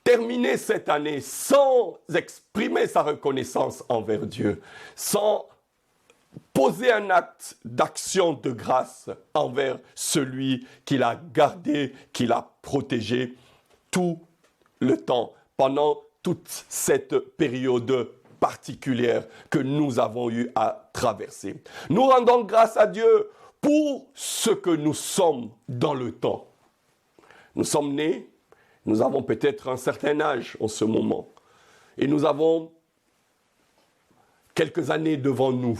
terminer cette année sans exprimer sa reconnaissance envers Dieu, sans poser un acte d'action de grâce envers celui qui l'a gardé, qui l'a protégé tout le temps, pendant toute cette période particulière que nous avons eu à traverser. Nous rendons grâce à Dieu pour ce que nous sommes dans le temps. Nous sommes nés, nous avons peut-être un certain âge en ce moment, et nous avons quelques années devant nous.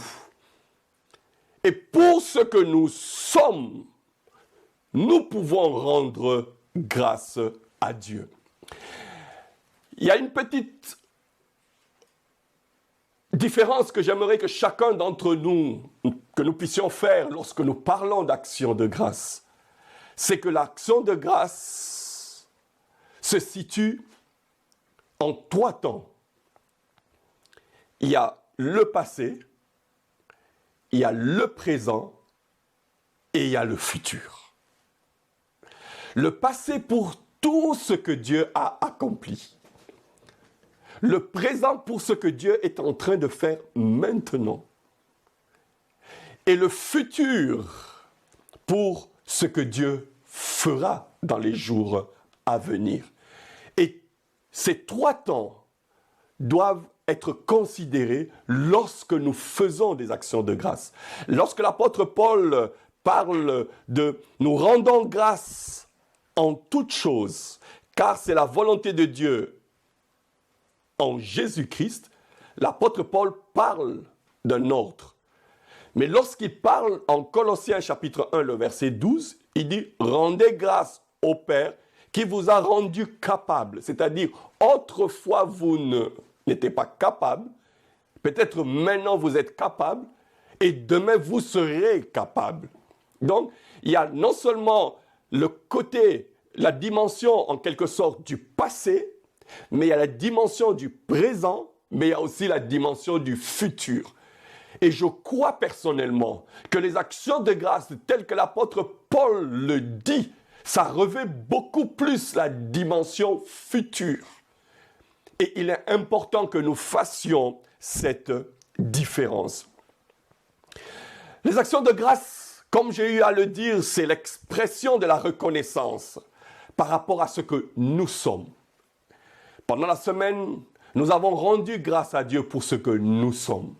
Et pour ce que nous sommes, nous pouvons rendre grâce à Dieu. Il y a une petite différence que j'aimerais que chacun d'entre nous, que nous puissions faire lorsque nous parlons d'action de grâce. C'est que l'action de grâce se situe en 3 temps. Il y a le passé, il y a le présent et il y a le futur. Le passé pour tout ce que Dieu a accompli. Le présent pour ce que Dieu est en train de faire maintenant. Et le futur pour ce que Dieu fera dans les jours à venir. Et ces 3 temps doivent être considérés lorsque nous faisons des actions de grâce. Lorsque l'apôtre Paul parle de « nous rendons grâce en toutes choses, car c'est la volonté de Dieu en Jésus-Christ », l'apôtre Paul parle d'un ordre. Mais lorsqu'il parle en Colossiens chapitre 1, le verset 12, il dit « rendez grâce au Père qui vous a rendu capable », c'est-à-dire autrefois vous n'étiez pas capable, peut-être maintenant vous êtes capable, et demain vous serez capable. Donc, il y a non seulement le côté, la dimension en quelque sorte du passé, mais il y a la dimension du présent, mais il y a aussi la dimension du futur. Et je crois personnellement que les actions de grâce telles que l'apôtre Paul le dit, ça revêt beaucoup plus la dimension future. Et il est important que nous fassions cette différence. Les actions de grâce, comme j'ai eu à le dire, c'est l'expression de la reconnaissance par rapport à ce que nous sommes. Pendant la semaine, nous avons rendu grâce à Dieu pour ce que nous sommes.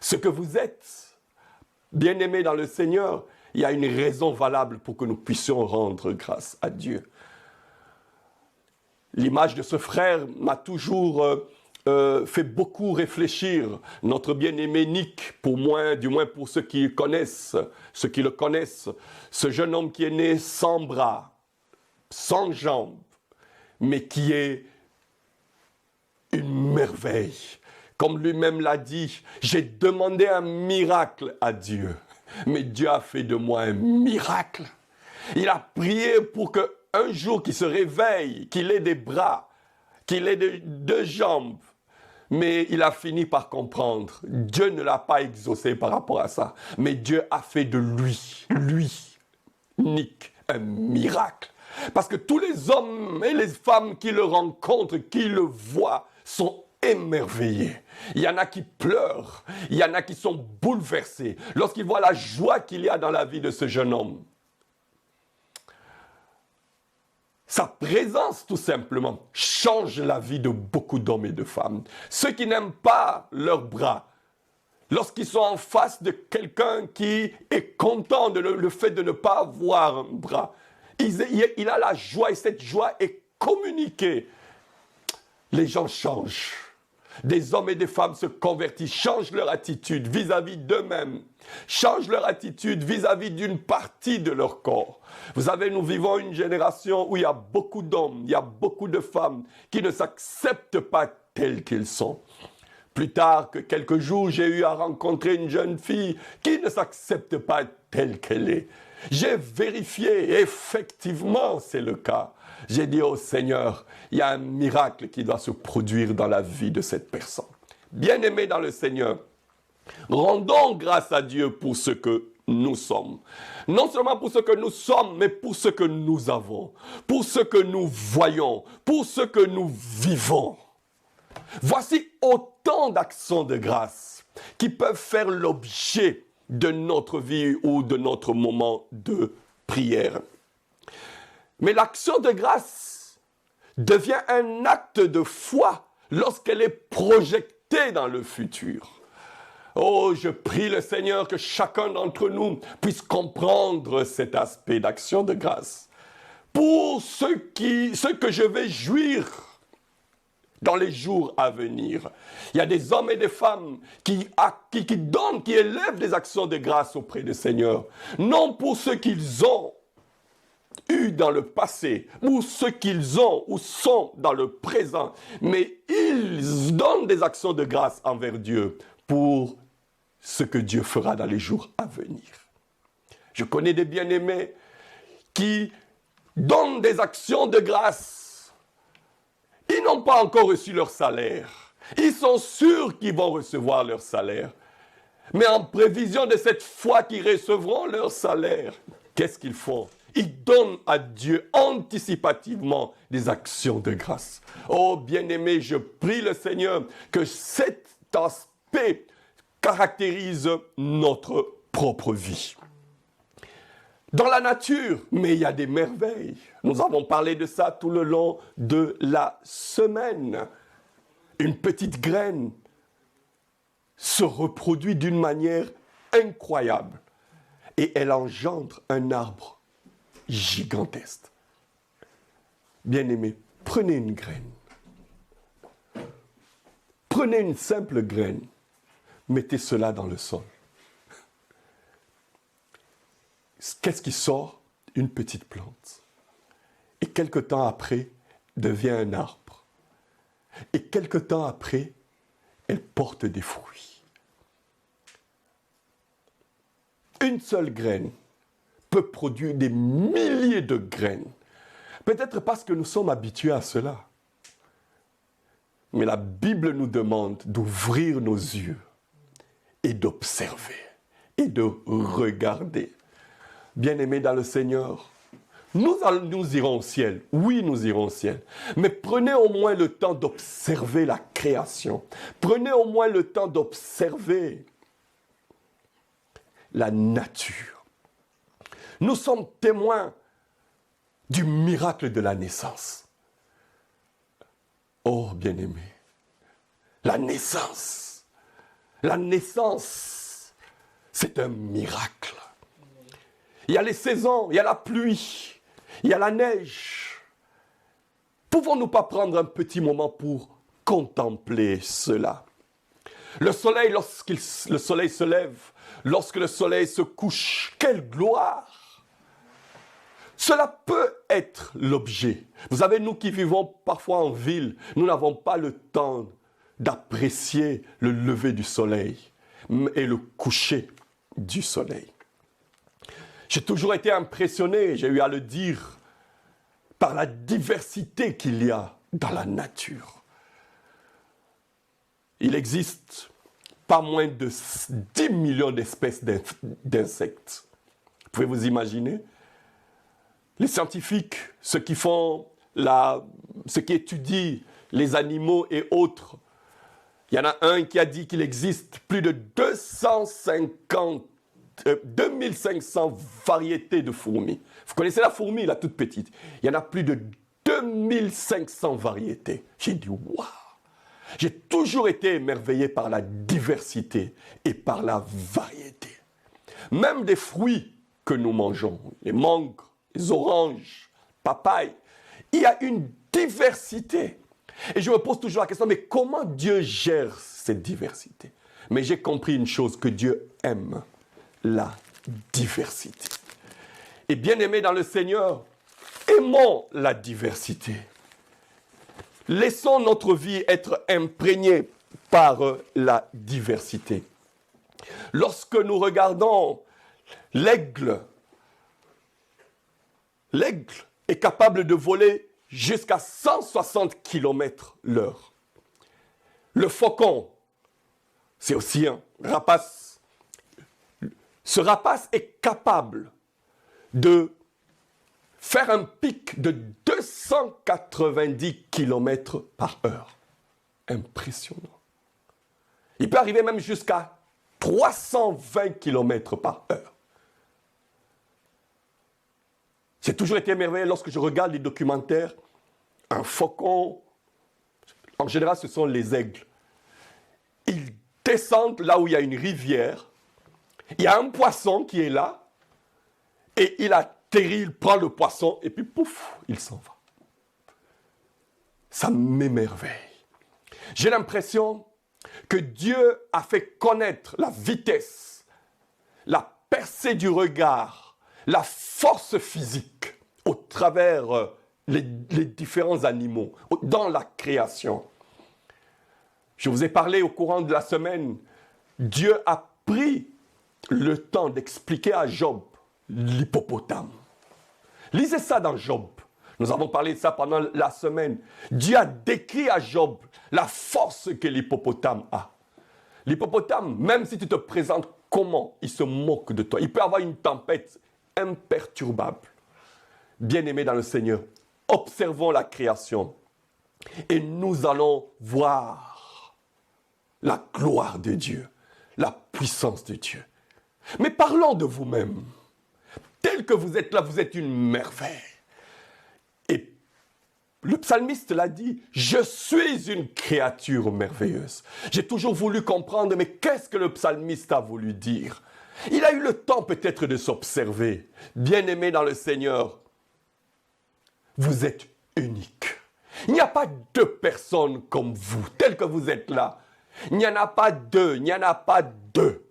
Ce que vous êtes, bien-aimés dans le Seigneur, il y a une raison valable pour que nous puissions rendre grâce à Dieu. L'image de ce frère m'a toujours fait beaucoup réfléchir. Notre bien-aimé Nick, pour moi, du moins pour ceux qui le connaissent, ce jeune homme qui est né sans bras, sans jambes, mais qui est une merveille. Comme lui-même l'a dit, j'ai demandé un miracle à Dieu, mais Dieu a fait de moi un miracle. Il a prié pour qu'un jour qu'il se réveille, qu'il ait des bras, qu'il ait 2 jambes, mais il a fini par comprendre. Dieu ne l'a pas exaucé par rapport à ça, mais Dieu a fait de lui, Nick, un miracle. Parce que tous les hommes et les femmes qui le rencontrent, qui le voient, sont émerveillés. Il y en a qui pleurent, il y en a qui sont bouleversés lorsqu'ils voient la joie qu'il y a dans la vie de ce jeune homme. Sa présence, tout simplement, change la vie de beaucoup d'hommes et de femmes. Ceux qui n'aiment pas leurs bras, lorsqu'ils sont en face de quelqu'un qui est content de le fait de ne pas avoir un bras, il a la joie et cette joie est communiquée. Les gens changent. Des hommes et des femmes se convertissent, changent leur attitude vis-à-vis d'eux-mêmes, changent leur attitude vis-à-vis d'une partie de leur corps. Vous savez, nous vivons une génération où il y a beaucoup d'hommes, il y a beaucoup de femmes qui ne s'acceptent pas tels qu'ils sont. Plus tard que quelques jours, j'ai eu à rencontrer une jeune fille qui ne s'accepte pas telle qu'elle est. J'ai vérifié, et effectivement, c'est le cas. J'ai dit au Seigneur, il y a un miracle qui doit se produire dans la vie de cette personne. Bien-aimés dans le Seigneur, rendons grâce à Dieu pour ce que nous sommes. Non seulement pour ce que nous sommes, mais pour ce que nous avons, pour ce que nous voyons, pour ce que nous vivons. Voici autant d'actions de grâce qui peuvent faire l'objet de notre vie ou de notre moment de prière. Mais l'action de grâce devient un acte de foi lorsqu'elle est projetée dans le futur. Oh, je prie le Seigneur que chacun d'entre nous puisse comprendre cet aspect d'action de grâce. Pour ce que je vais jouir dans les jours à venir. Il y a des hommes et des femmes qui donnent, qui élèvent des actions de grâce auprès du Seigneur. Non pour ce qu'ils ont eu dans le passé, ou ce qu'ils ont ou sont dans le présent, mais ils donnent des actions de grâce envers Dieu pour ce que Dieu fera dans les jours à venir. Je connais des bien-aimés qui donnent des actions de grâce. Ils n'ont pas encore reçu leur salaire. Ils sont sûrs qu'ils vont recevoir leur salaire. Mais en prévision de cette foi qu'ils recevront leur salaire, qu'est-ce qu'ils font? Ils donnent à Dieu anticipativement des actions de grâce. Oh bien-aimé, je prie le Seigneur que cet aspect caractérise notre propre vie. Dans la nature, mais il y a des merveilles. Nous avons parlé de ça tout le long de la semaine. Une petite graine se reproduit d'une manière incroyable et elle engendre un arbre gigantesque. Bien-aimé, prenez une graine. Prenez une simple graine. Mettez cela dans le sol. Qu'est-ce qui sort? Une petite plante. Et quelque temps après, devient un arbre. Et quelque temps après, elle porte des fruits. Une seule graine peut produire des milliers de graines. Peut-être parce que nous sommes habitués à cela. Mais la Bible nous demande d'ouvrir nos yeux et d'observer et de regarder. Bien-aimés dans le Seigneur, nous irons au ciel. Oui, nous irons au ciel. Mais prenez au moins le temps d'observer la création. Prenez au moins le temps d'observer la nature. Nous sommes témoins du miracle de la naissance. Oh, bien-aimés, la naissance, c'est un miracle. Il y a les saisons, il y a la pluie, il y a la neige. Pouvons-nous pas prendre un petit moment pour contempler cela? Le soleil, lorsque le soleil se lève, lorsque le soleil se couche, quelle gloire! Cela peut être l'objet. Vous savez, nous qui vivons parfois en ville, nous n'avons pas le temps d'apprécier le lever du soleil et le coucher du soleil. J'ai toujours été impressionné, j'ai eu à le dire, par la diversité qu'il y a dans la nature. Il existe pas moins de 10 millions d'espèces d'insectes. Vous pouvez vous imaginer? Les scientifiques, ceux qui étudient les animaux et autres, il y en a un qui a dit qu'il existe plus de 2500 variétés de fourmis. Vous connaissez la fourmi, la toute petite. Il y en a plus de 2500 variétés. J'ai dit, waouh! J'ai toujours été émerveillé par la diversité et par la variété. Même des fruits que nous mangeons, les mangues, les oranges, papayes, il y a une diversité. Et je me pose toujours la question, mais comment Dieu gère cette diversité? Mais j'ai compris une chose, que Dieu aime la diversité. Et bien-aimés dans le Seigneur, aimons la diversité. Laissons notre vie être imprégnée par la diversité. Lorsque nous regardons l'aigle est capable de voler jusqu'à 160 km/h. Le faucon, c'est aussi un rapace. ce rapace est capable de faire un pic de 290 km par heure. Impressionnant. Il peut arriver même jusqu'à 320 km par heure. J'ai toujours été émerveillé lorsque je regarde les documentaires. Un faucon, en général ce sont les aigles. Ils descendent là où il y a une rivière. Il y a un poisson qui est là. Et il atterrit, il prend le poisson et puis pouf, il s'en va. Ça m'émerveille. J'ai l'impression que Dieu a fait connaître la vitesse, la percée du regard, la force physique au travers les différents animaux dans la création. Je vous ai parlé au courant de la semaine, Dieu a pris le temps d'expliquer à Job l'hippopotame. Lisez ça dans Job. Nous avons parlé de ça pendant la semaine. Dieu a décrit à Job la force que l'hippopotame a. L'hippopotame, même si tu te présentes comment, il se moque de toi. Il peut avoir une tempête imperturbable. Bien-aimés dans le Seigneur, observons la création et nous allons voir la gloire de Dieu, la puissance de Dieu. Mais parlons de vous-même. Tel que vous êtes là, vous êtes une merveille. Et le psalmiste l'a dit, je suis une créature merveilleuse. J'ai toujours voulu comprendre, mais qu'est-ce que le psalmiste a voulu dire? Il a eu le temps peut-être de s'observer. Bien-aimé dans le Seigneur, vous êtes unique. Il n'y a pas deux personnes comme vous, telles que vous êtes là. Il n'y en a pas deux, il n'y en a pas deux.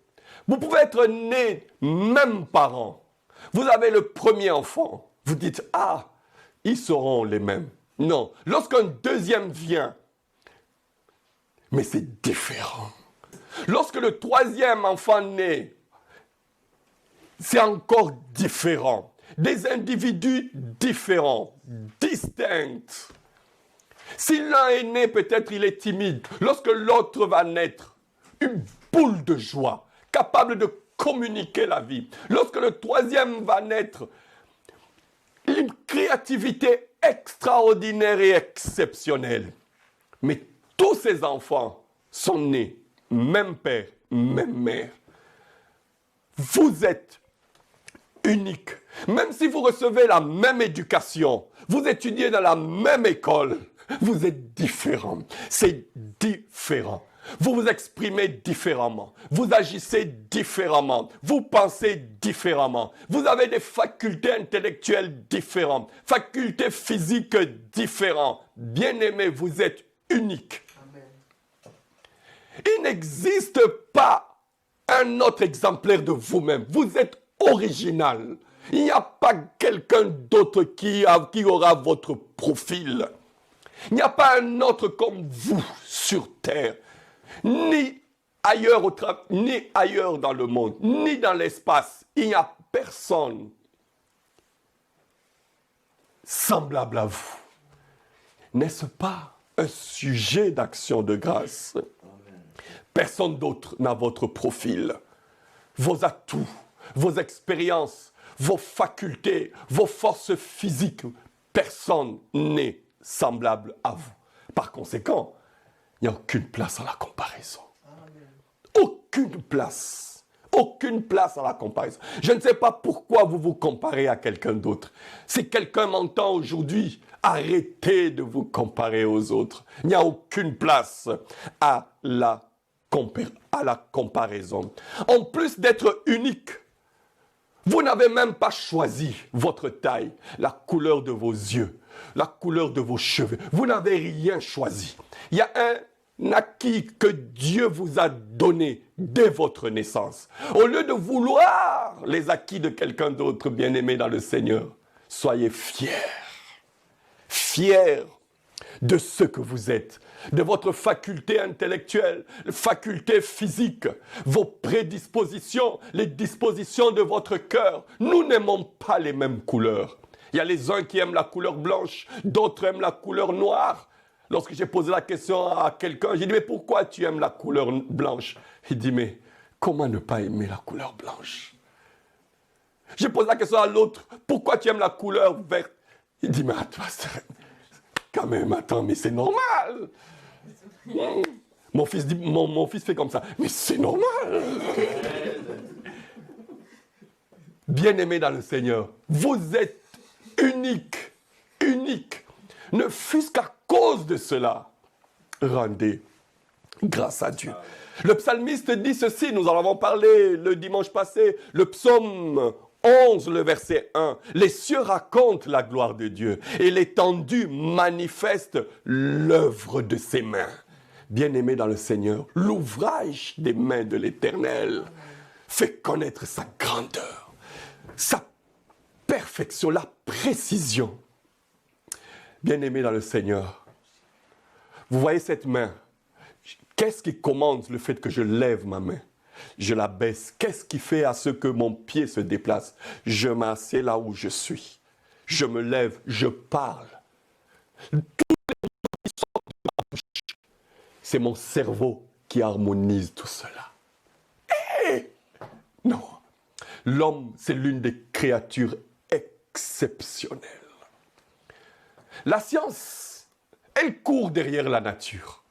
Vous pouvez être nés même parents. Vous avez le premier enfant. Vous dites, ah, ils seront les mêmes. Non, lorsqu'un deuxième vient, mais c'est différent. Lorsque le troisième enfant naît, c'est encore différent. Des individus différents, distincts. Si l'un est né, peut-être il est timide. Lorsque l'autre va naître, une boule de joie, capable de communiquer la vie. Lorsque le troisième va naître, une créativité extraordinaire et exceptionnelle. Mais tous ces enfants sont nés, même père, même mère. Vous êtes unique. Même si vous recevez la même éducation, vous étudiez dans la même école, vous êtes différents. C'est différent. Vous vous exprimez différemment. Vous agissez différemment. Vous pensez différemment. Vous avez des facultés intellectuelles différentes. Facultés physiques différentes. Bien-aimés, vous êtes uniques. Amen. Il n'existe pas un autre exemplaire de vous-même. Vous êtes original. Il n'y a pas quelqu'un d'autre qui aura votre profil. Il n'y a pas un autre comme vous sur terre. Ni ailleurs dans le monde, ni dans l'espace. Il n'y a personne semblable à vous. N'est-ce pas un sujet d'action de grâce? Amen. Personne d'autre n'a votre profil. Vos atouts, vos expériences, vos facultés, vos forces physiques, personne n'est semblable à vous. Par conséquent, il n'y a aucune place à la comparaison. Amen. Aucune place. Aucune place à la comparaison. Je ne sais pas pourquoi vous vous comparez à quelqu'un d'autre. Si quelqu'un m'entend aujourd'hui, arrêtez de vous comparer aux autres. Il n'y a aucune place à la comparaison. En plus d'être unique, vous n'avez même pas choisi votre taille, la couleur de vos yeux, la couleur de vos cheveux. Vous n'avez rien choisi. Il y a un acquis que Dieu vous a donné dès votre naissance. Au lieu de vouloir les acquis de quelqu'un d'autre, bien-aimé dans le Seigneur, soyez fiers. Fiers de ce que vous êtes, de votre faculté intellectuelle, faculté physique, vos prédispositions, les dispositions de votre cœur. Nous n'aimons pas les mêmes couleurs. Il y a les uns qui aiment la couleur blanche, d'autres aiment la couleur noire. Lorsque j'ai posé la question à quelqu'un, j'ai dit, mais pourquoi tu aimes la couleur blanche? Il dit, mais comment ne pas aimer la couleur blanche? J'ai posé la question à l'autre, pourquoi tu aimes la couleur verte? Il dit, mais attends, quand même, attends, mais c'est normal. Mon fils dit, mon fils fait comme ça, mais c'est normal. Bien-aimés dans le Seigneur, vous êtes unique. Ne fût-ce qu'à cause de cela, rendez grâce à Dieu. Le psalmiste dit ceci, nous en avons parlé le dimanche passé, le psaume 11, le verset 1. Les cieux racontent la gloire de Dieu et l'étendue manifeste l'œuvre de ses mains. Bien-aimés dans le Seigneur, l'ouvrage des mains de l'Éternel fait connaître sa grandeur, sa perfection, la précision. Bien-aimés dans le Seigneur, vous voyez cette main? Qu'est-ce qui commande le fait que je lève ma main? Je la baisse. Qu'est-ce qui fait à ce que mon pied se déplace? Je m'assieds là où je suis. Je me lève, je parle. C'est mon cerveau qui harmonise tout cela. Non. L'homme, c'est l'une des créatures exceptionnelles. La science, elle court derrière la nature.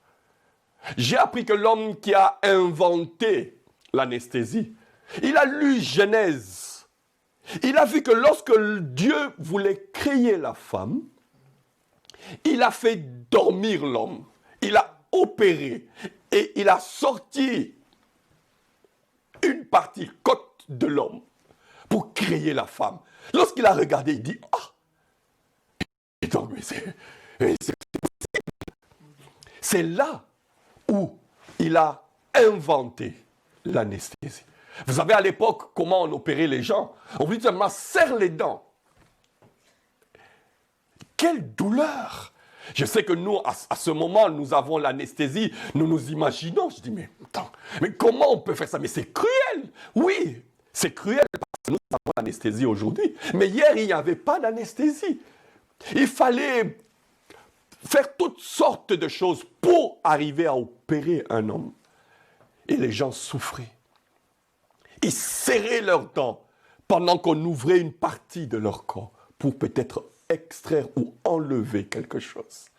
J'ai appris que l'homme qui a inventé l'anesthésie, il a lu Genèse. Il a vu que lorsque Dieu voulait créer la femme, il a fait dormir l'homme. Il a opéré et il a sorti une partie côte de l'homme pour créer la femme. Lorsqu'il a regardé, il dit, et donc, c'est là où il a inventé l'anesthésie. Vous savez à l'époque comment on opérait les gens? On vous dit seulement serre les dents. Quelle douleur! Je sais que nous, à ce moment, nous avons l'anesthésie, nous nous imaginons. Je dis, mais attends, mais comment on peut faire ça? Mais c'est cruel! Oui, c'est cruel parce que nous avons l'anesthésie aujourd'hui. Mais hier, il n'y avait pas d'anesthésie. Il fallait faire toutes sortes de choses pour arriver à opérer un homme. Et les gens souffraient. Ils serraient leurs dents pendant qu'on ouvrait une partie de leur corps pour peut-être extraire ou enlever quelque chose.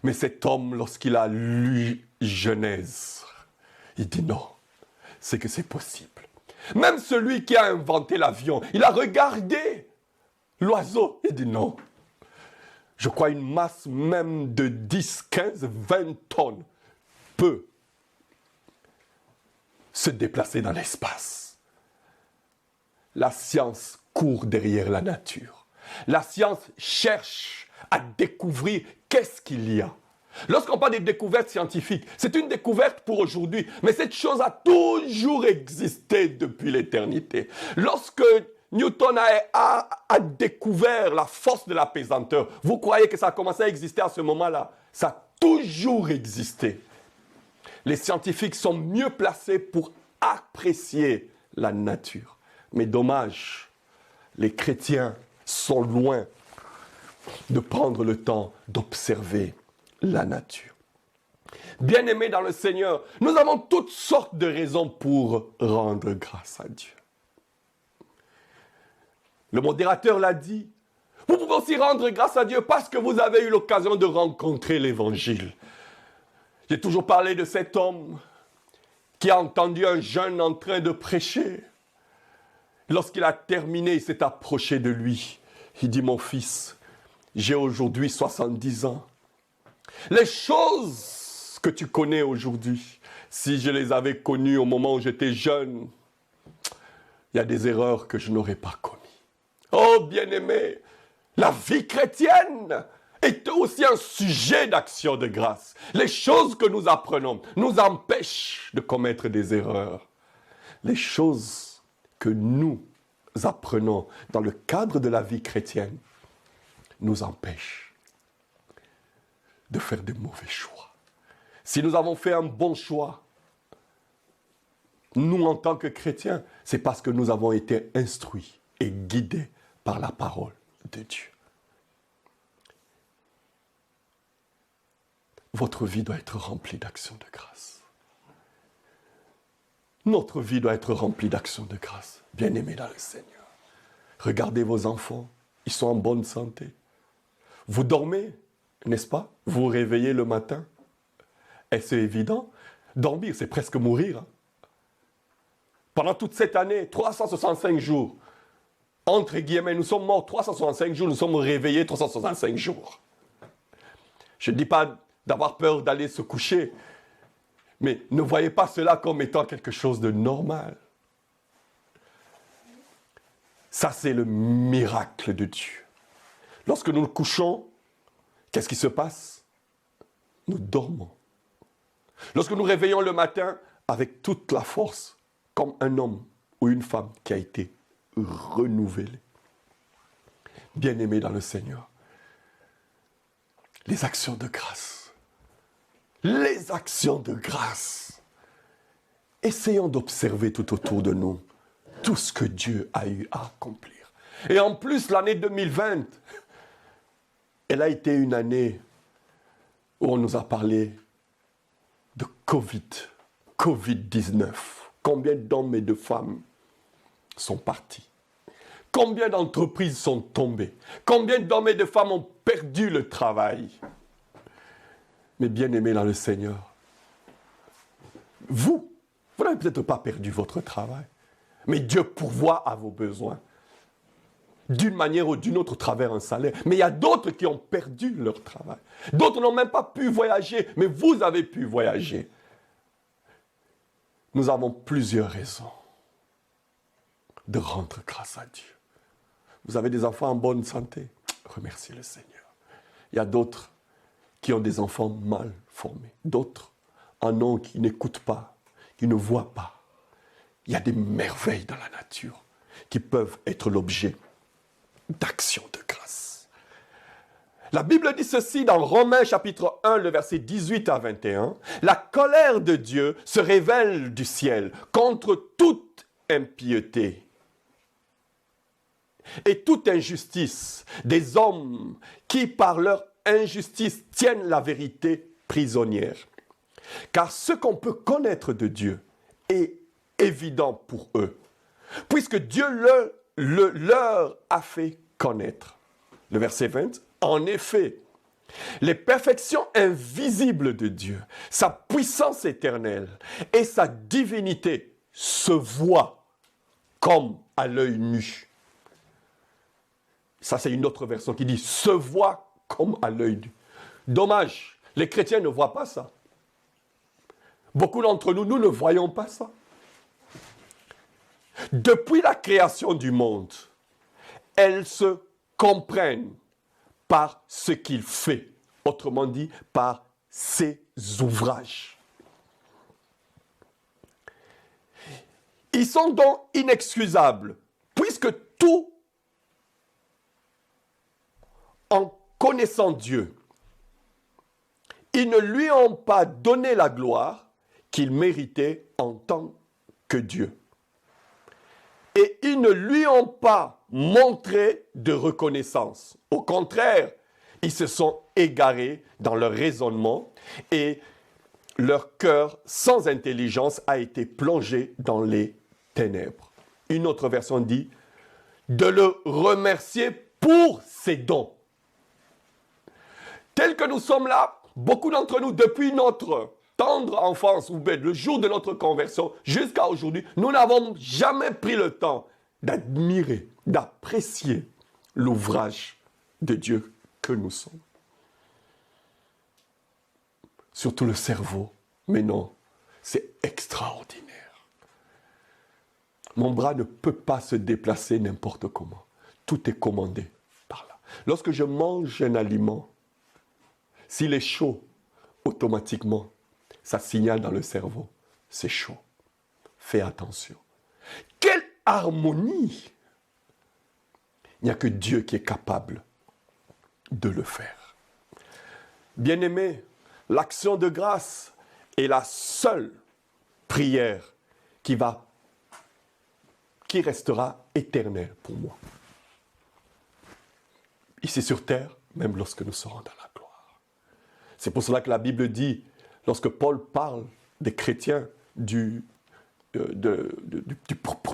Mais cet homme, lorsqu'il a lu Genèse, il dit non, c'est que c'est possible. Même celui qui a inventé l'avion, il a regardé l'oiseau, il dit non. Je crois une masse même de 10, 15, 20 tonnes peut se déplacer dans l'espace. La science court derrière la nature. La science cherche à découvrir qu'est-ce qu'il y a. Lorsqu'on parle de découvertes scientifiques, c'est une découverte pour aujourd'hui, mais cette chose a toujours existé depuis l'éternité. Lorsque Newton a découvert la force de la pesanteur, vous croyez que ça a commencé à exister à ce moment-là? Ça a toujours existé. Les scientifiques sont mieux placés pour apprécier la nature. Mais dommage, les chrétiens sont loin de prendre le temps d'observer la nature. Bien-aimés dans le Seigneur, nous avons toutes sortes de raisons pour rendre grâce à Dieu. Le modérateur l'a dit, vous pouvez aussi rendre grâce à Dieu parce que vous avez eu l'occasion de rencontrer l'Évangile. J'ai toujours parlé de cet homme qui a entendu un jeune en train de prêcher. Lorsqu'il a terminé, il s'est approché de lui. Il dit, mon fils, j'ai aujourd'hui 70 ans. Les choses que tu connais aujourd'hui, si je les avais connues au moment où j'étais jeune, il y a des erreurs que je n'aurais pas commises. Oh, bien-aimé, la vie chrétienne est aussi un sujet d'action de grâce. Les choses que nous apprenons nous empêchent de commettre des erreurs. Les choses que nous apprenons dans le cadre de la vie chrétienne nous empêchent de faire de mauvais choix. Si nous avons fait un bon choix, nous en tant que chrétiens, c'est parce que nous avons été instruits et guidés par la parole de Dieu. Votre vie doit être remplie d'actions de grâce. Notre vie doit être remplie d'actions de grâce, bien-aimés dans le Seigneur. Regardez vos enfants, ils sont en bonne santé. Vous dormez, n'est-ce pas? Vous vous réveillez le matin. Et c'est évident, dormir, c'est presque mourir. Pendant toute cette année, 365 jours, entre guillemets, nous sommes morts 365 jours, nous sommes réveillés 365 jours. Je ne dis pas d'avoir peur d'aller se coucher, mais ne voyez pas cela comme étant quelque chose de normal. Ça, c'est le miracle de Dieu. Lorsque nous nous couchons, qu'est-ce qui se passe? Nous dormons. Lorsque nous réveillons le matin avec toute la force, comme un homme ou une femme qui a été renouvelé. Bien-aimé dans le Seigneur, les actions de grâce. Les actions de grâce. Essayons d'observer tout autour de nous tout ce que Dieu a eu à accomplir. Et en plus, l'année 2020, elle a été une année où on nous a parlé de Covid-19. Combien d'hommes et de femmes sont partis? Combien d'entreprises sont tombées? Combien d'hommes et de femmes ont perdu le travail? Mais bien-aimés dans le Seigneur, vous n'avez peut-être pas perdu votre travail, mais Dieu pourvoit à vos besoins. D'une manière ou d'une autre, à travers un salaire. Mais il y a d'autres qui ont perdu leur travail. D'autres n'ont même pas pu voyager, mais vous avez pu voyager. Nous avons plusieurs raisons de rendre grâce à Dieu. Vous avez des enfants en bonne santé, remerciez le Seigneur. Il y a d'autres qui ont des enfants mal formés. D'autres en ont qui n'écoutent pas, qui ne voient pas. Il y a des merveilles dans la nature qui peuvent être l'objet d'actions de grâce. La Bible dit ceci dans Romains chapitre 1, le verset 18 à 21. La colère de Dieu se révèle du ciel contre toute impiété et toute injustice des hommes qui, par leur injustice, tiennent la vérité prisonnière. Car ce qu'on peut connaître de Dieu est évident pour eux, puisque Dieu leur a fait connaître. Le verset 20, en effet, les perfections invisibles de Dieu, sa puissance éternelle et sa divinité se voient comme à l'œil nu. Ça, c'est une autre version qui dit se voit comme à l'œil nu. Dommage, les chrétiens ne voient pas ça. Beaucoup d'entre nous, nous ne voyons pas ça. Depuis la création du monde, elles se comprennent par ce qu'il fait, autrement dit, par ses ouvrages. Ils sont donc inexcusables, puisque tout, en connaissant Dieu, ils ne lui ont pas donné la gloire qu'il méritait en tant que Dieu. Et ils ne lui ont pas montré de reconnaissance. Au contraire, ils se sont égarés dans leur raisonnement et leur cœur sans intelligence a été plongé dans les ténèbres. Une autre version dit de le remercier pour ses dons. Tel que nous sommes là, beaucoup d'entre nous, depuis notre tendre enfance, ou bien le jour de notre conversion, jusqu'à aujourd'hui, nous n'avons jamais pris le temps d'admirer, d'apprécier l'ouvrage de Dieu que nous sommes. Surtout le cerveau. Mais non, c'est extraordinaire. Mon bras ne peut pas se déplacer n'importe comment. Tout est commandé par là. Lorsque je mange un aliment, s'il est chaud, automatiquement, ça signale dans le cerveau, c'est chaud. Fais attention. Quelle harmonie! Il n'y a que Dieu qui est capable de le faire. Bien-aimé, l'action de grâce est la seule prière qui restera éternelle pour moi. Ici sur terre, même lorsque nous serons dans la gloire. C'est pour cela que la Bible dit, lorsque Paul parle des chrétiens du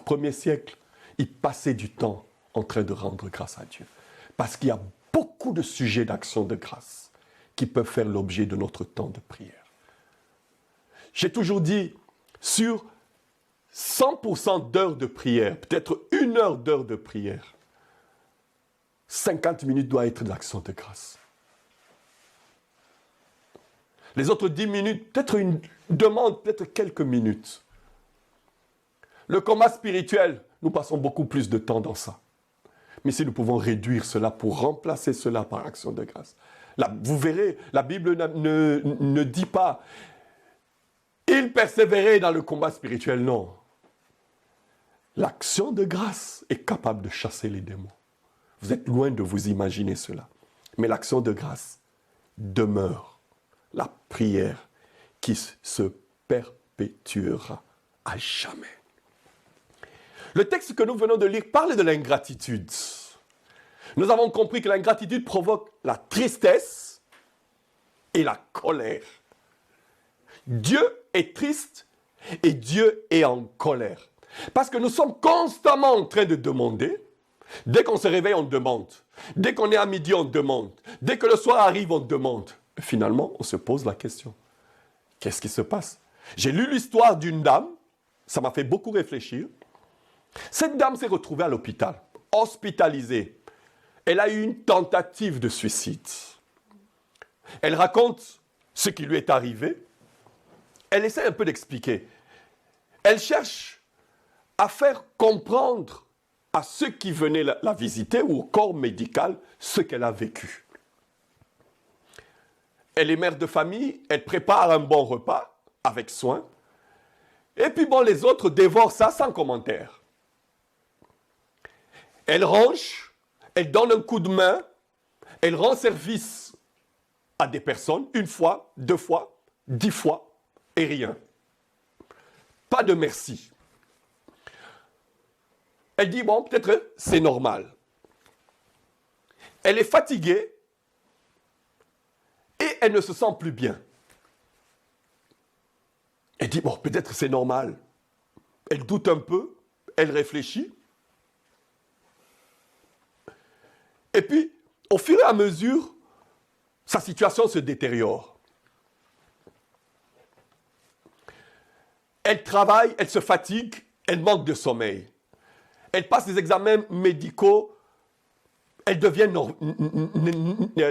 premier siècle, ils passaient du temps en train de rendre grâce à Dieu. Parce qu'il y a beaucoup de sujets d'action de grâce qui peuvent faire l'objet de notre temps de prière. J'ai toujours dit, sur 100% d'heures de prière, peut-être 1 heure d'heure de prière, 50 minutes doit être de l'action de grâce. Les autres 10 minutes, peut-être une demande, peut-être quelques minutes. Le combat spirituel, nous passons beaucoup plus de temps dans ça. Mais si nous pouvons réduire cela pour remplacer cela par action de grâce. Là, vous verrez, la Bible ne dit pas « il persévérait dans le combat spirituel », non. L'action de grâce est capable de chasser les démons. Vous êtes loin de vous imaginer cela. Mais l'action de grâce demeure. La prière qui se perpétuera à jamais. Le texte que nous venons de lire parle de l'ingratitude. Nous avons compris que l'ingratitude provoque la tristesse et la colère. Dieu est triste et Dieu est en colère. Parce que nous sommes constamment en train de demander. Dès qu'on se réveille, on demande. Dès qu'on est à midi, on demande. Dès que le soir arrive, on demande. Finalement, on se pose la question. Qu'est-ce qui se passe? J'ai lu l'histoire d'une dame. Ça m'a fait beaucoup réfléchir. Cette dame s'est retrouvée à l'hôpital, hospitalisée. Elle a eu une tentative de suicide. Elle raconte ce qui lui est arrivé. Elle essaie un peu d'expliquer. Elle cherche à faire comprendre à ceux qui venaient la visiter ou au corps médical ce qu'elle a vécu. Elle est mère de famille, elle prépare un bon repas avec soin. Et puis bon, les autres dévorent ça sans commentaire. Elle range, elle donne un coup de main, elle rend service à des personnes 1 fois, 2 fois, 10 fois et rien. Pas de merci. Elle dit, bon, peut-être c'est normal. Elle est fatiguée et elle ne se sent plus bien. Elle dit, bon, peut-être c'est normal. Elle doute un peu, elle réfléchit. Et puis, au fur et à mesure, sa situation se détériore. Elle travaille, elle se fatigue, elle manque de sommeil. Elle passe des examens médicaux, elle devient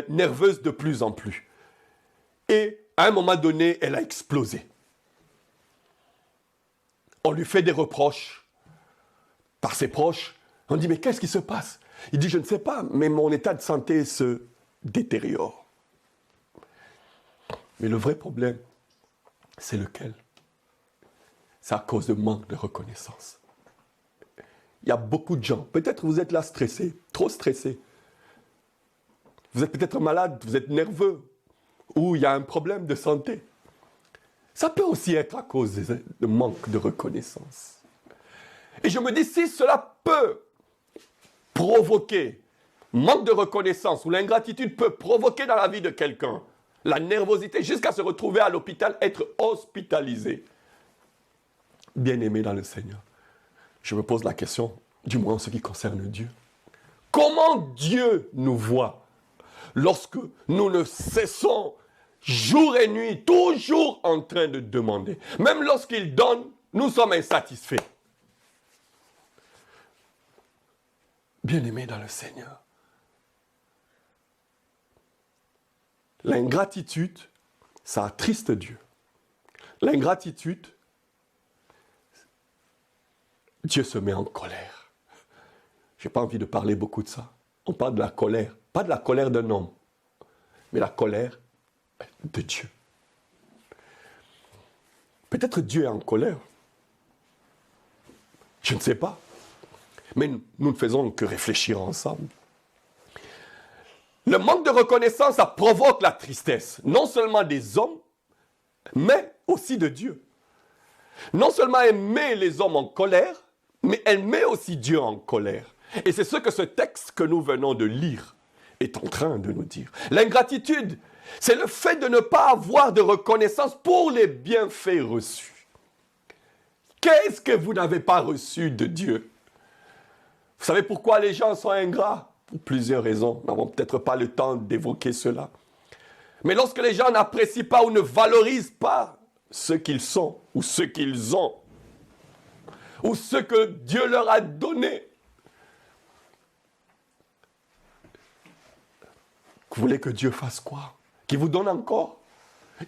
nerveuse de plus en plus. Et à un moment donné, elle a explosé. On lui fait des reproches par ses proches. On dit, mais qu'est-ce qui se passe? Il dit, je ne sais pas, mais mon état de santé se détériore. Mais le vrai problème, c'est lequel? C'est à cause de manque de reconnaissance. Il y a beaucoup de gens, peut-être vous êtes là stressés, trop stressés. Vous êtes peut-être malade, vous êtes nerveux, ou il y a un problème de santé. Ça peut aussi être à cause de manque de reconnaissance. Et je me dis, si cela peut provoquer manque de reconnaissance ou l'ingratitude peut provoquer dans la vie de quelqu'un la nervosité jusqu'à se retrouver à l'hôpital, être hospitalisé. Bien-aimé dans le Seigneur, je me pose la question, du moins en ce qui concerne Dieu. Comment Dieu nous voit lorsque nous ne cessons jour et nuit, toujours en train de demander? Même lorsqu'il donne, nous sommes insatisfaits. Bien-aimé dans le Seigneur, l'ingratitude, ça attriste Dieu. L'ingratitude, Dieu se met en colère. Je n'ai pas envie de parler beaucoup de ça. On parle de la colère, pas de la colère d'un homme, mais la colère de Dieu. Peut-être Dieu est en colère. Je ne sais pas. Mais nous ne faisons que réfléchir ensemble. Le manque de reconnaissance, ça provoque la tristesse, non seulement des hommes, mais aussi de Dieu. Non seulement elle met les hommes en colère, mais elle met aussi Dieu en colère. Et c'est ce que ce texte que nous venons de lire est en train de nous dire. L'ingratitude, c'est le fait de ne pas avoir de reconnaissance pour les bienfaits reçus. Qu'est-ce que vous n'avez pas reçu de Dieu? Vous savez pourquoi les gens sont ingrats? Pour plusieurs raisons. Nous n'avons peut-être pas le temps d'évoquer cela. Mais lorsque les gens n'apprécient pas ou ne valorisent pas ce qu'ils sont, ou ce qu'ils ont, ou ce que Dieu leur a donné, vous voulez que Dieu fasse quoi? Qu'il vous donne encore?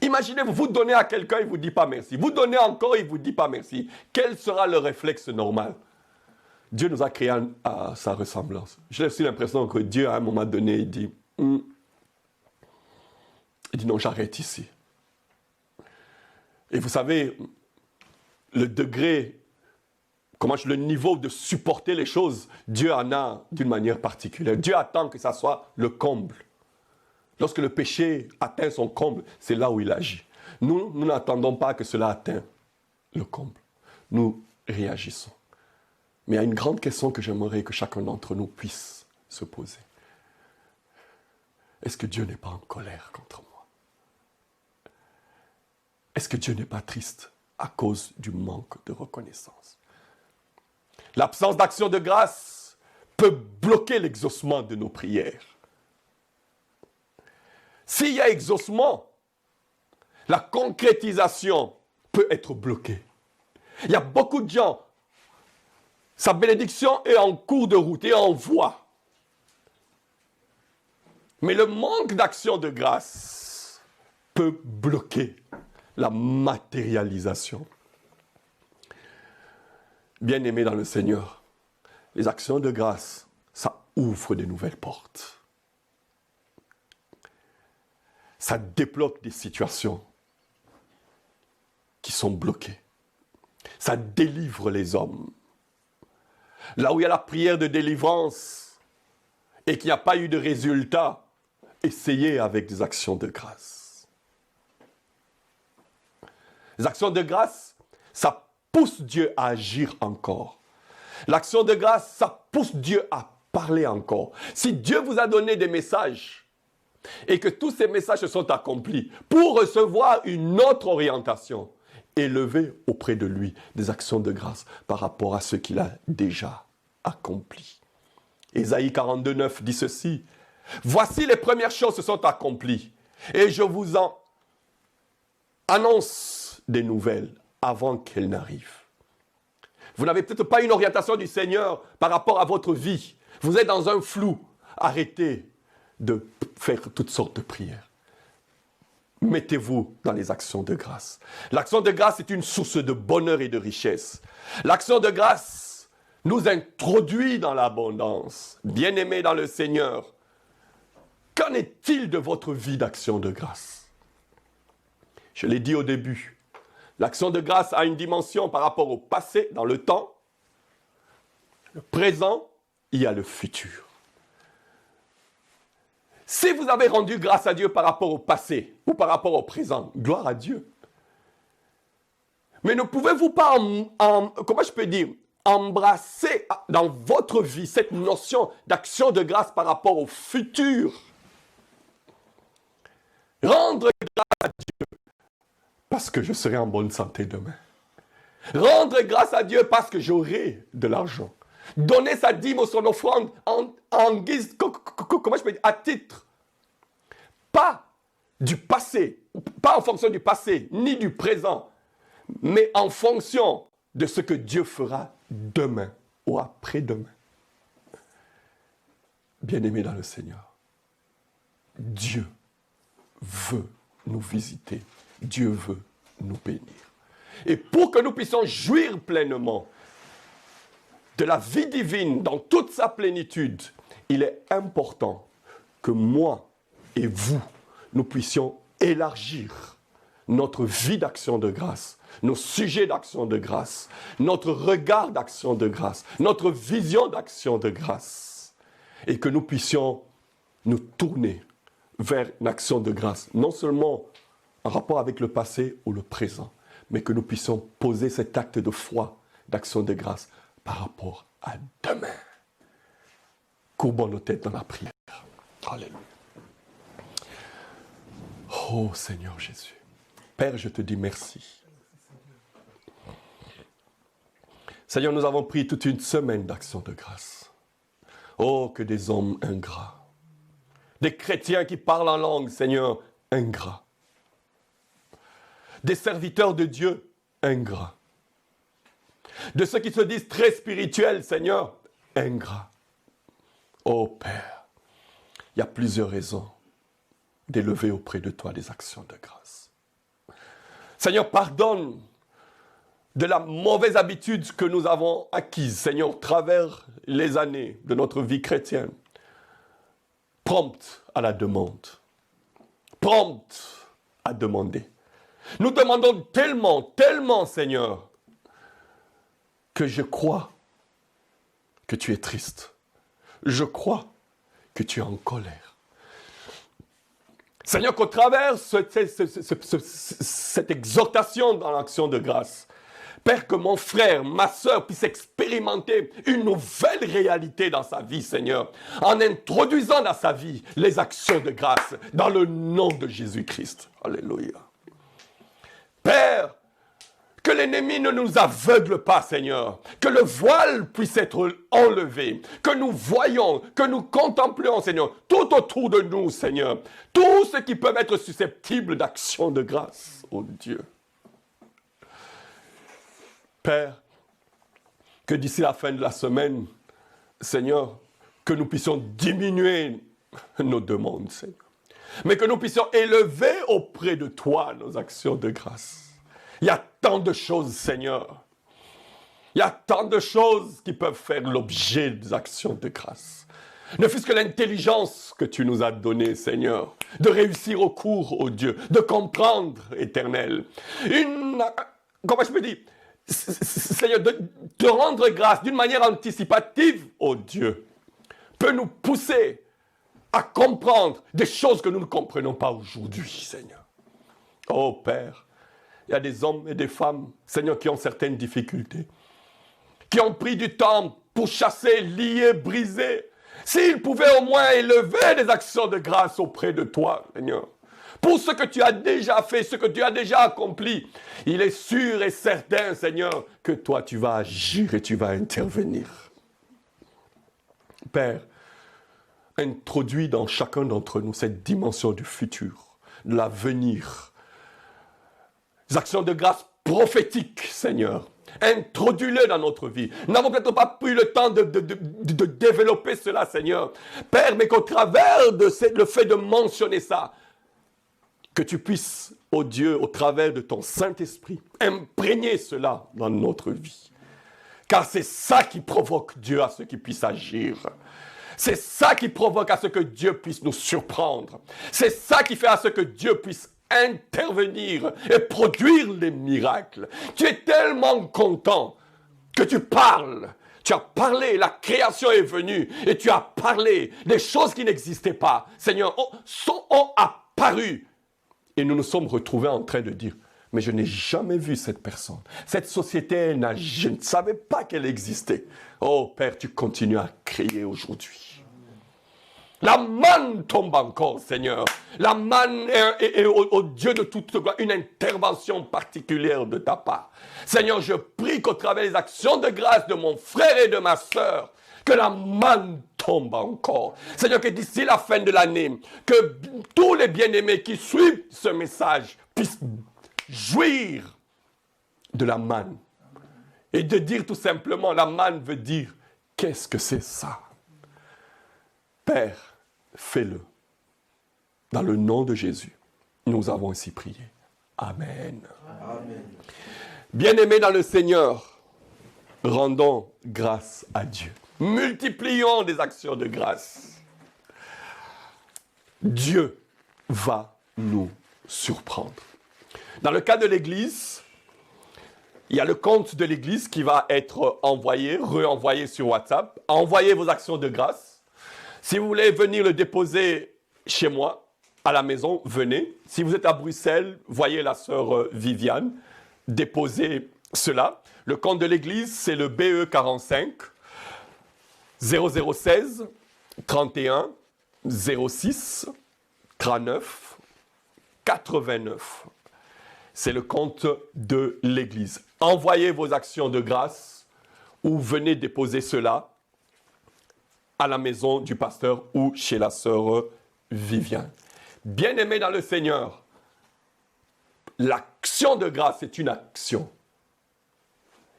Imaginez, vous donnez à quelqu'un, il ne vous dit pas merci. Vous donnez encore, il ne vous dit pas merci. Quel sera le réflexe normal? Dieu nous a créés à sa ressemblance. J'ai aussi l'impression que Dieu, à un moment donné, il dit non, j'arrête ici. Et vous savez, le degré, le niveau de supporter les choses, Dieu en a d'une manière particulière. Dieu attend que ça soit le comble. Lorsque le péché atteint son comble, c'est là où il agit. Nous n'attendons pas que cela atteigne le comble. Nous réagissons. Mais il y a une grande question que j'aimerais que chacun d'entre nous puisse se poser. Est-ce que Dieu n'est pas en colère contre moi? Est-ce que Dieu n'est pas triste à cause du manque de reconnaissance? L'absence d'action de grâce peut bloquer l'exaucement de nos prières. S'il y a exaucement, la concrétisation peut être bloquée. Il y a beaucoup de gens, sa bénédiction est en cours de route et en voie. Mais le manque d'action de grâce peut bloquer la matérialisation. Bien-aimés dans le Seigneur, les actions de grâce, ça ouvre de nouvelles portes. Ça débloque des situations qui sont bloquées. Ça délivre les hommes. Là où il y a la prière de délivrance et qu'il n'y a pas eu de résultat, essayez avec des actions de grâce. Les actions de grâce, ça pousse Dieu à agir encore. L'action de grâce, ça pousse Dieu à parler encore. Si Dieu vous a donné des messages et que tous ces messages se sont accomplis pour recevoir une autre orientation, élevez auprès de lui des actions de grâce par rapport à ce qu'il a déjà accompli. Ésaïe 42, 9 dit ceci: voici les premières choses se sont accomplies et je vous en annonce des nouvelles avant qu'elles n'arrivent. Vous n'avez peut-être pas une orientation du Seigneur par rapport à votre vie. Vous êtes dans un flou. Arrêtez de faire toutes sortes de prières. Mettez-vous dans les actions de grâce. L'action de grâce est une source de bonheur et de richesse. L'action de grâce nous introduit dans l'abondance. Bien-aimés dans le Seigneur, qu'en est-il de votre vie d'action de grâce? Je l'ai dit au début, l'action de grâce a une dimension par rapport au passé, dans le temps, le présent, il y a le futur. Si vous avez rendu grâce à Dieu par rapport au passé ou par rapport au présent, gloire à Dieu. Mais ne pouvez-vous pas, embrasser dans votre vie cette notion d'action de grâce par rapport au futur? Rendre grâce à Dieu parce que je serai en bonne santé demain. Rendre grâce à Dieu parce que j'aurai de l'argent. Donner sa dîme ou son offrande en guise, à titre, pas du passé, pas en fonction du passé, ni du présent, mais en fonction de ce que Dieu fera demain ou après-demain. Bien-aimés dans le Seigneur, Dieu veut nous visiter, Dieu veut nous bénir. Et pour que nous puissions jouir pleinement de la vie divine dans toute sa plénitude, il est important que moi et vous, nous puissions élargir notre vie d'action de grâce, nos sujets d'action de grâce, notre regard d'action de grâce, notre vision d'action de grâce, et que nous puissions nous tourner vers une action de grâce, non seulement en rapport avec le passé ou le présent, mais que nous puissions poser cet acte de foi, d'action de grâce, par rapport à demain. Courbons nos têtes dans la prière. Alléluia. Oh Seigneur Jésus. Père, je te dis merci. Seigneur, nous avons pris toute une semaine d'action de grâce. Oh, que des hommes ingrats. Des chrétiens qui parlent en langue, Seigneur, ingrats. Des serviteurs de Dieu, ingrats. De ceux qui se disent très spirituels, Seigneur, ingrats. Oh Père, il y a plusieurs raisons d'élever auprès de toi des actions de grâce. Seigneur, pardonne de la mauvaise habitude que nous avons acquise, Seigneur, au travers les années de notre vie chrétienne. Prompte à la demande. Prompte à demander. Nous demandons tellement, tellement, Seigneur, que je crois que tu es triste. Je crois que tu es en colère. Seigneur, qu'au travers cette exhortation dans l'action de grâce, Père, que mon frère, ma sœur puisse expérimenter une nouvelle réalité dans sa vie, Seigneur, en introduisant dans sa vie les actions de grâce dans le nom de Jésus-Christ. Alléluia. Père, que l'ennemi ne nous aveugle pas, Seigneur. Que le voile puisse être enlevé. Que nous voyons, que nous contemplions, Seigneur, tout autour de nous, Seigneur. Tout ce qui peut être susceptible d'action de grâce, oh Dieu. Père, que d'ici la fin de la semaine, Seigneur, que nous puissions diminuer nos demandes, Seigneur. Mais que nous puissions élever auprès de toi nos actions de grâce. Il y a tant de choses, Seigneur. Il y a tant de choses qui peuvent faire l'objet des actions de grâce. Ne fût-ce que l'intelligence que tu nous as donnée, Seigneur, de réussir au cours, oh Dieu, de comprendre, Éternel. Comment je peux dire, Seigneur, de te rendre grâce d'une manière anticipative, oh Dieu, peut nous pousser à comprendre des choses que nous ne comprenons pas aujourd'hui, Seigneur. Oh Père, il y a des hommes et des femmes, Seigneur, qui ont certaines difficultés, qui ont pris du temps pour chasser, lier, briser. S'ils pouvaient au moins élever des actions de grâce auprès de toi, Seigneur, pour ce que tu as déjà fait, ce que tu as déjà accompli, il est sûr et certain, Seigneur, que toi, tu vas agir et tu vas intervenir. Père, introduis dans chacun d'entre nous cette dimension du futur, de l'avenir. Des actions de grâce prophétiques, Seigneur. Introduis-les dans notre vie. Nous n'avons peut-être pas pris le temps de développer cela, Seigneur. Père, mais qu'au travers de le fait de mentionner ça, que tu puisses, ô Dieu, au travers de ton Saint-Esprit, imprégner cela dans notre vie. Car c'est ça qui provoque Dieu à ce qu'il puisse agir. C'est ça qui provoque à ce que Dieu puisse nous surprendre. C'est ça qui fait à ce que Dieu puisse intervenir et produire les miracles. Tu es tellement content que tu parles. Tu as parlé, la création est venue et tu as parlé des choses qui n'existaient pas. Seigneur, ont apparu. Et nous nous sommes retrouvés en train de dire, mais je n'ai jamais vu cette personne. Cette société, je ne savais pas qu'elle existait. Oh Père, tu continues à créer aujourd'hui. La manne tombe encore, Seigneur. La manne est au Dieu de toute gloire, une intervention particulière de ta part. Seigneur, je prie qu'au travers des actions de grâce de mon frère et de ma sœur, que la manne tombe encore. Seigneur, que d'ici la fin de l'année, que tous les bien-aimés qui suivent ce message puissent jouir de la manne. Et de dire tout simplement, la manne veut dire, qu'est-ce que c'est ça? Père, fais-le. Dans le nom de Jésus, nous avons ainsi prié. Amen. Amen. Bien-aimés dans le Seigneur, rendons grâce à Dieu. Multiplions des actions de grâce. Dieu va nous surprendre. Dans le cas de l'Église, il y a le compte de l'Église qui va être envoyé, renvoyé sur WhatsApp. Envoyez vos actions de grâce. Si vous voulez venir le déposer chez moi, à la maison, venez. Si vous êtes à Bruxelles, voyez la sœur Viviane, déposez cela. Le compte de l'Église, c'est le BE 45 0016 31 06 39 89. C'est le compte de l'Église. Envoyez vos actions de grâce ou venez déposer cela à la maison du pasteur ou chez la sœur Viviane. Bien-aimés dans le Seigneur, l'action de grâce est une action.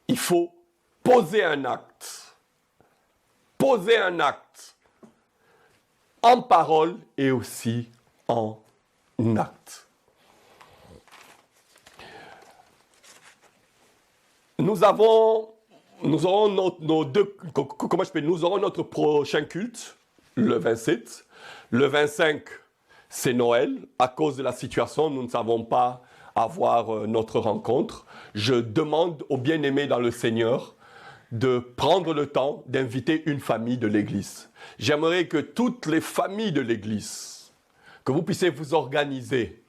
Il faut poser un acte. Poser un acte en parole et aussi en acte. Nous aurons notre prochain culte, le 27. Le 25, c'est Noël. À cause de la situation, nous ne savons pas avoir notre rencontre. Je demande aux bien-aimés dans le Seigneur de prendre le temps d'inviter une famille de l'Église. J'aimerais que toutes les familles de l'Église, que vous puissiez vous organiser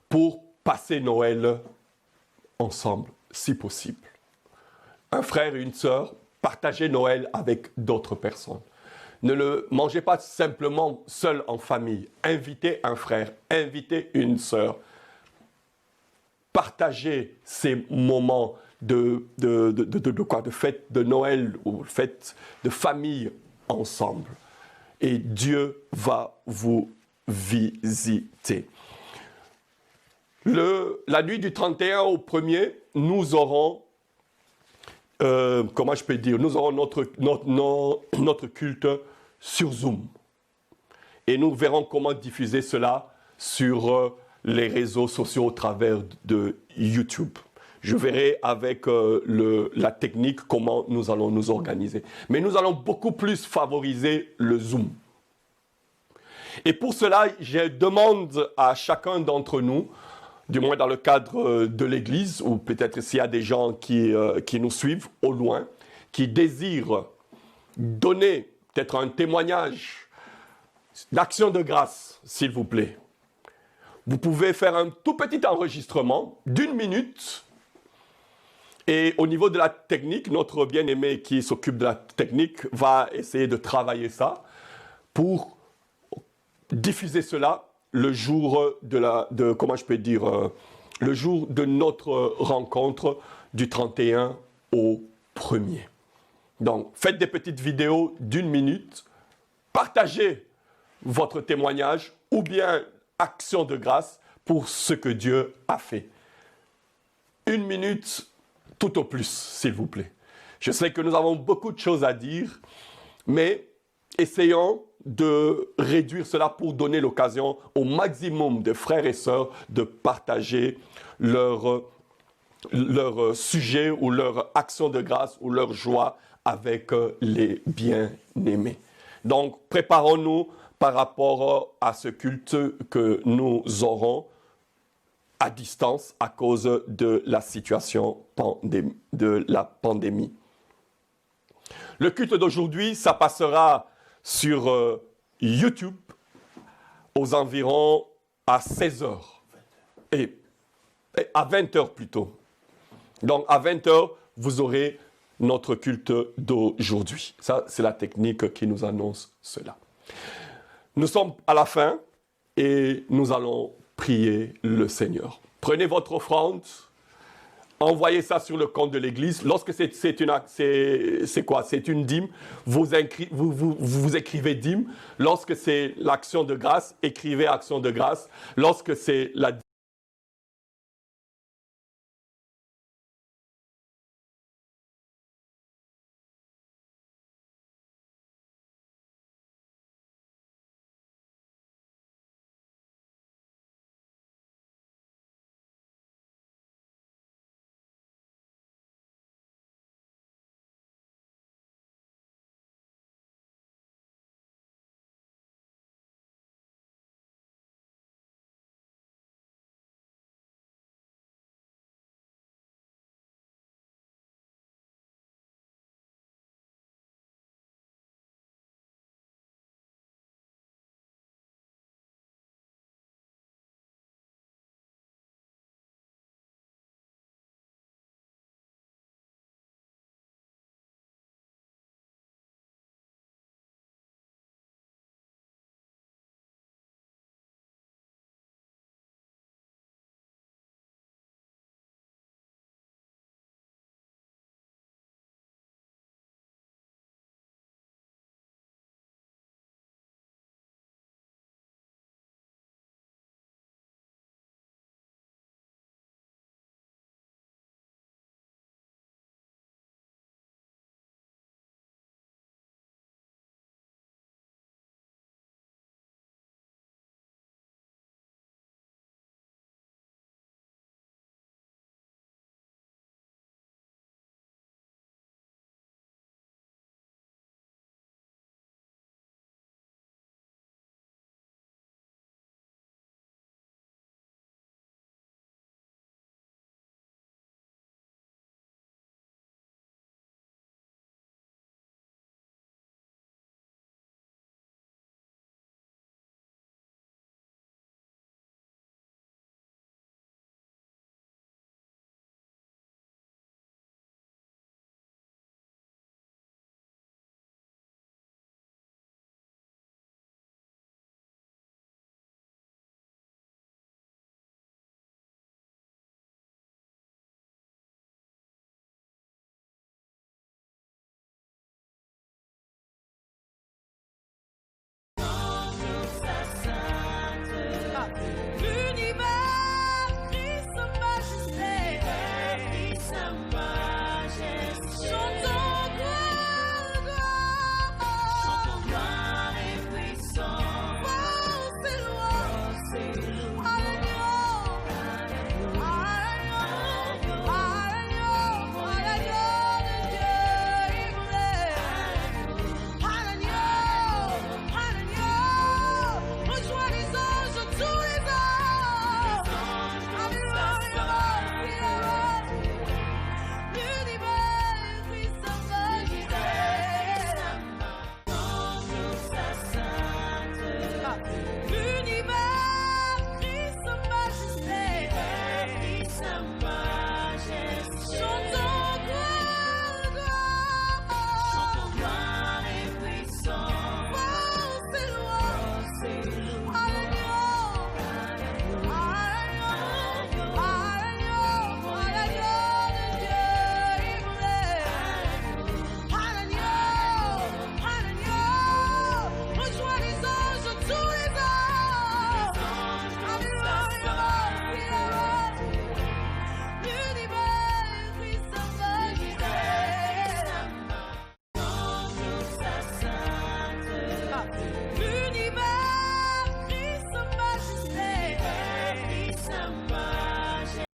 pour passer Noël ensemble, si possible. Un frère et une sœur, partagez Noël avec d'autres personnes. Ne le mangez pas simplement seul en famille. Invitez un frère, invitez une sœur. Partagez ces moments de fête de Noël ou fête de famille ensemble. Et Dieu va vous visiter. La nuit du 31 au 1er, nous aurons, nous aurons notre culte sur Zoom. Et nous verrons comment diffuser cela sur les réseaux sociaux au travers de YouTube. Je verrai avec la technique comment nous allons nous organiser. Mais nous allons beaucoup plus favoriser le Zoom. Et pour cela, je demande à chacun d'entre nous, du moins dans le cadre de l'Église, ou peut-être s'il y a des gens qui nous suivent au loin, qui désirent donner peut-être un témoignage d'action de grâce, s'il vous plaît. Vous pouvez faire un tout petit enregistrement d'1 minute. Et au niveau de la technique, notre bien-aimé qui s'occupe de la technique va essayer de travailler ça pour diffuser cela le jour le jour de notre rencontre du 31 au 1er. Donc, faites des petites vidéos d'1 minute, partagez votre témoignage ou bien action de grâce pour ce que Dieu a fait. 1 minute tout au plus, s'il vous plaît. Je sais que nous avons beaucoup de choses à dire, mais essayons de réduire cela pour donner l'occasion au maximum de frères et sœurs de partager leur sujet ou leur action de grâce ou leur joie avec les bien-aimés. Donc, préparons-nous par rapport à ce culte que nous aurons à distance à cause de la situation de la pandémie. Le culte d'aujourd'hui, ça passera sur YouTube aux environs à 16h et à 20h plutôt. Donc à 20h, vous aurez notre culte d'aujourd'hui. Ça, c'est la technique qui nous annonce cela. Nous sommes à la fin et nous allons prier le Seigneur. Prenez votre offrande, envoyez ça sur le compte de l'Église. Lorsque c'est une dîme, vous écrivez dîme. Lorsque c'est l'action de grâce, écrivez action de grâce. Lorsque c'est la